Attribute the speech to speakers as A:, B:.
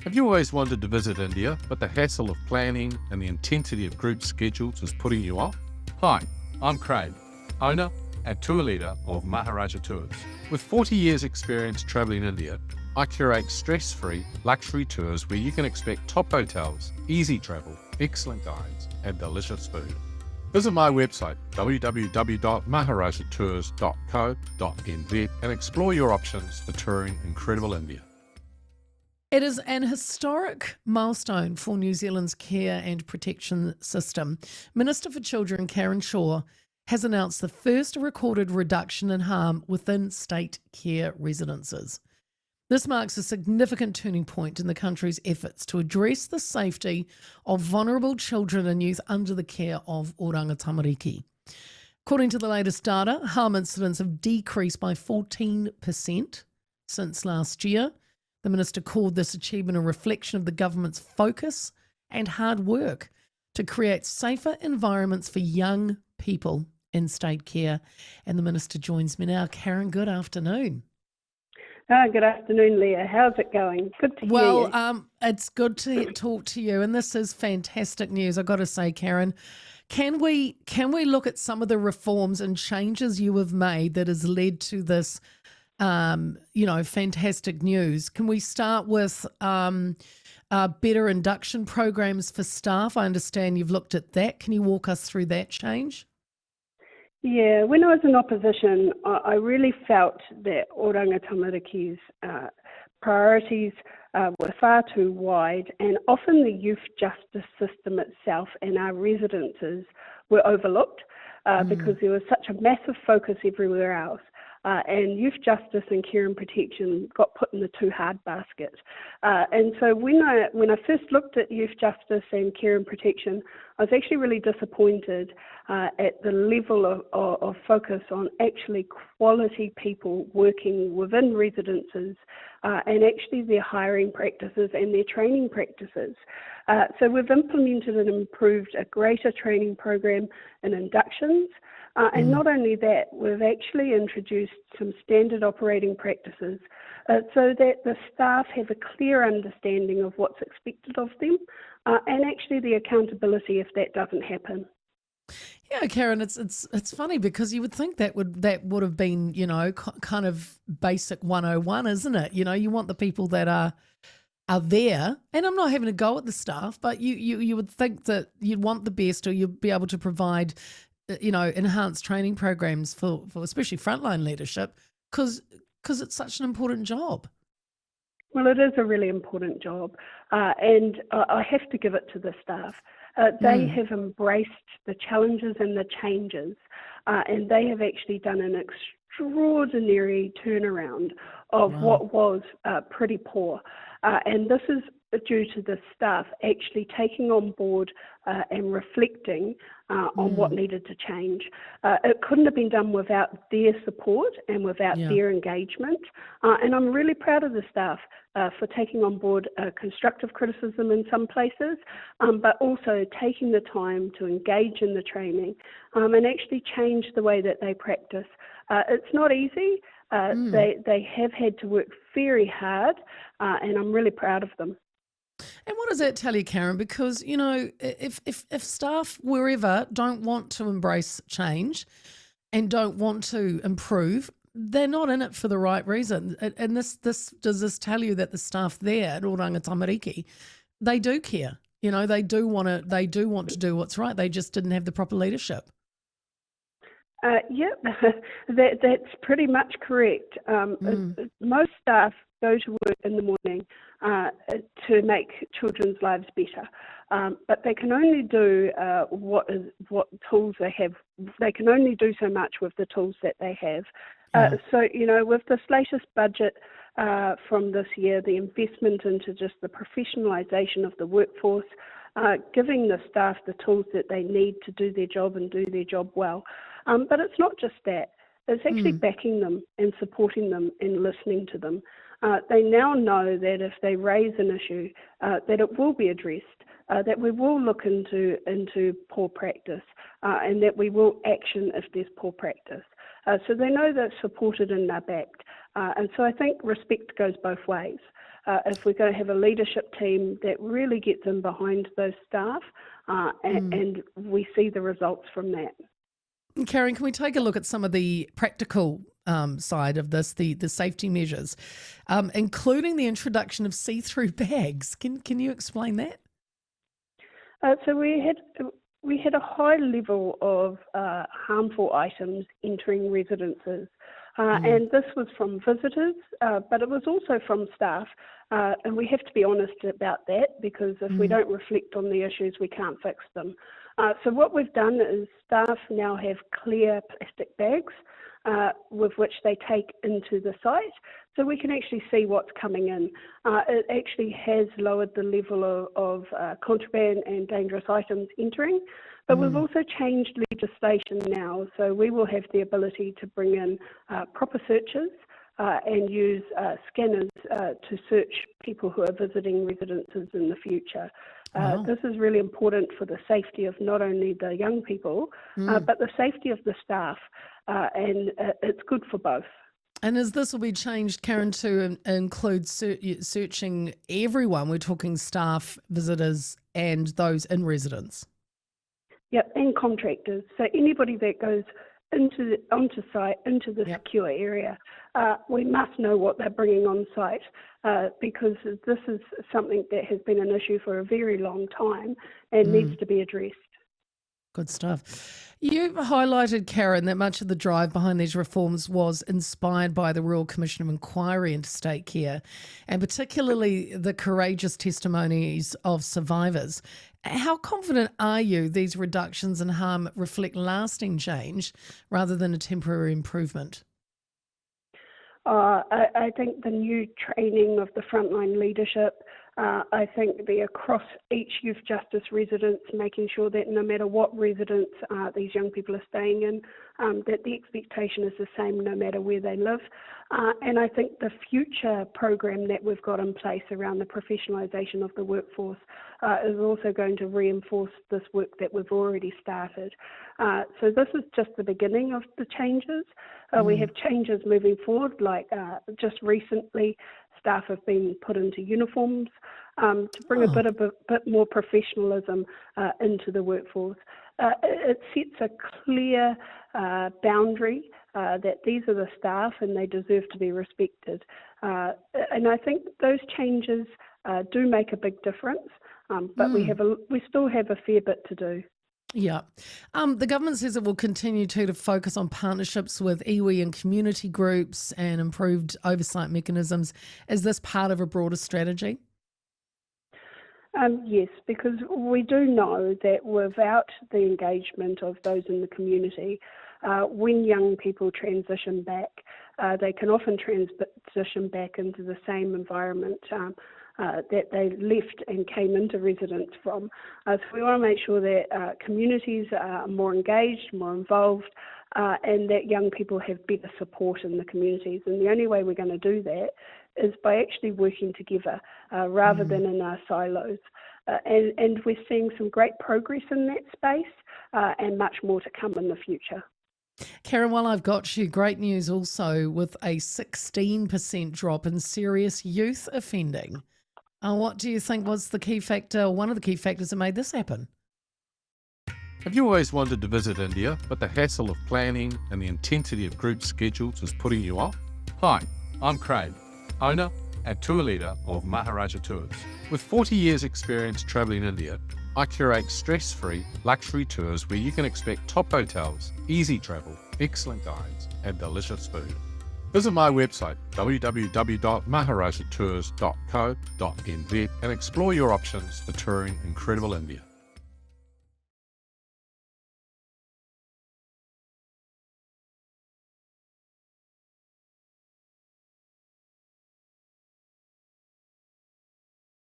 A: Have you always wanted to visit India, but the hassle of planning and the intensity of group schedules is putting you off? Hi, I'm Craig, owner and tour leader of Maharaja Tours. With 40 years experience traveling India, I curate stress-free luxury tours where you can expect top hotels, easy travel, excellent guides and delicious food. Visit my website www.maharajatours.co.nz and explore your options for touring incredible India.
B: It is an historic milestone for New Zealand's care and protection system. Minister for Children Karen Chhour has announced the first recorded reduction in harm within state care residences. This marks a significant turning point in the country's efforts to address the safety of vulnerable children and youth under the care of oranga tamariki. According to the latest data, harm incidents have decreased by 14% since last year. The minister called this achievement a reflection of the government's focus and hard work to create safer environments for young people in state care. And the minister joins me now. Karen, good afternoon.
C: Good afternoon, Leah. How's it going? Good to hear you.
B: It's good to talk to you, and this is fantastic news. I've got to say, Karen, can we look at some of the reforms and changes you have made that has led to this fantastic news? Can we start with better induction programs for staff? I understand you've looked at that. Can you walk us through that change?
C: Yeah, when I was in opposition, I really felt that oranga tamariki's priorities were far too wide, and often the youth justice system itself and our residences were overlooked because there was such a massive focus everywhere else. And youth justice and care and protection got put in the too hard basket. And so when I first looked at youth justice and care and protection, I was actually really disappointed at the level of focus on actually quality people working within residences and actually their hiring practices and their training practices. So we've implemented and improved a greater training program in inductions. And not only that, we've actually introduced some standard operating practices so that the staff have a clear understanding of what's expected of them and actually the accountability if that doesn't happen.
B: Yeah, Karen, it's funny because you would think that would have been, kind of basic 101, isn't it? You want the people that are there, and I'm not having a go at the staff, but you would think that you'd want the best, or you'd be able to provide enhanced training programs for especially frontline leadership because it's such an important job.
C: Well, it is a really important job, and I have to give it to the staff. They have embraced the challenges and the changes, and they have actually done an extraordinary turnaround of what was pretty poor. And this is due to the staff actually taking on board and reflecting on what needed to change. It couldn't have been done without their support and without their engagement. And I'm really proud of the staff for taking on board constructive criticism in some places, but also taking the time to engage in the training and actually change the way that they practice. It's not easy. They have had to work very hard, and I'm really proud of them.
B: And what does that tell you, Karen? Because, if staff wherever don't want to embrace change and don't want to improve, they're not in it for the right reason. And does this tell you that the staff there at Oranga Tamariki, they do care? They do want to do what's right. They just didn't have the proper leadership.
C: That's pretty much correct. Most staff go to work in the morning to make children's lives better, but they can only do what tools they have. They can only do so much with the tools that they have. So with this latest budget from this year, the investment into just the professionalisation of the workforce, giving the staff the tools that they need to do their job and do their job well. But it's not just that. It's actually backing them and supporting them and listening to them. They now know that if they raise an issue, that it will be addressed, that we will look into poor practice, and that we will action if there's poor practice. So they know they're supported and they're backed. And so I think respect goes both ways. if we're going to have a leadership team that really gets in behind those staff, and we see the results from that.
B: Karen, can we take a look at some of the practical side of this, the safety measures, including the introduction of see-through bags? Can you explain that?
C: So we had a high level of harmful items entering residences, and this was from visitors, but it was also from staff. And we have to be honest about that, because if we don't reflect on the issues, we can't fix them. So what we've done is staff now have clear plastic bags with which they take into the site, so we can actually see what's coming in. It actually has lowered the level of contraband and dangerous items entering, but we've also changed legislation now, so we will have the ability to bring in proper searches and use scanners to search people who are visiting residences in the future.
B: Wow.
C: This is really important for the safety of not only the young people, but the safety of the staff, and it's good for both.
B: And as this will be changed, Karen, to include searching everyone, we're talking staff, visitors, and those in residence.
C: Yep, and contractors. So anybody that goes onto site, into the secure area, we must know what they're bringing on site, because this is something that has been an issue for a very long time and needs to be addressed.
B: Good stuff. You highlighted, Karen, that much of the drive behind these reforms was inspired by the Royal Commission of Inquiry into State Care, and particularly the courageous testimonies of survivors. How confident are you these reductions in harm reflect lasting change rather than a temporary improvement?
C: I think the new training of the frontline leadership, I think the across each youth justice residence, making sure that no matter what residence these young people are staying in, that the expectation is the same no matter where they live. And I think the future program that we've got in place around the professionalisation of the workforce is also going to reinforce this work that we've already started. So this is just the beginning of the changes. We have changes moving forward, like just recently staff have been put into uniforms to bring a bit more professionalism into the workforce. It sets a clear boundary that these are the staff and they deserve to be respected. And I think those changes do make a big difference, but we still have a fair bit to do.
B: Yeah. The government says it will continue to focus on partnerships with iwi and community groups and improved oversight mechanisms. Is this part of a broader strategy?
C: Yes, because we do know that without the engagement of those in the community, when young people transition back, they can often transition back into the same environment that they left and came into residence from. So we want to make sure that communities are more engaged, more involved, and that young people have better support in the communities. And the only way we're going to do that is by actually working together rather than in our silos. And we're seeing some great progress in that space and much more to come in the future.
B: Karen, while I've got you, great news also with a 16% drop in serious youth offending. What do you think was the key factor, one of the key factors that made this happen?
A: Have you always wanted to visit India, but the hassle of planning and the intensity of group schedules is putting you off? Hi, I'm Craig, owner and tour leader of Maharaja Tours. With 40 years experience travelling India, I curate stress-free luxury tours where you can expect top hotels, easy travel, excellent guides and delicious food. Visit my website www.maharajatours.co.nz and explore your options for touring incredible India.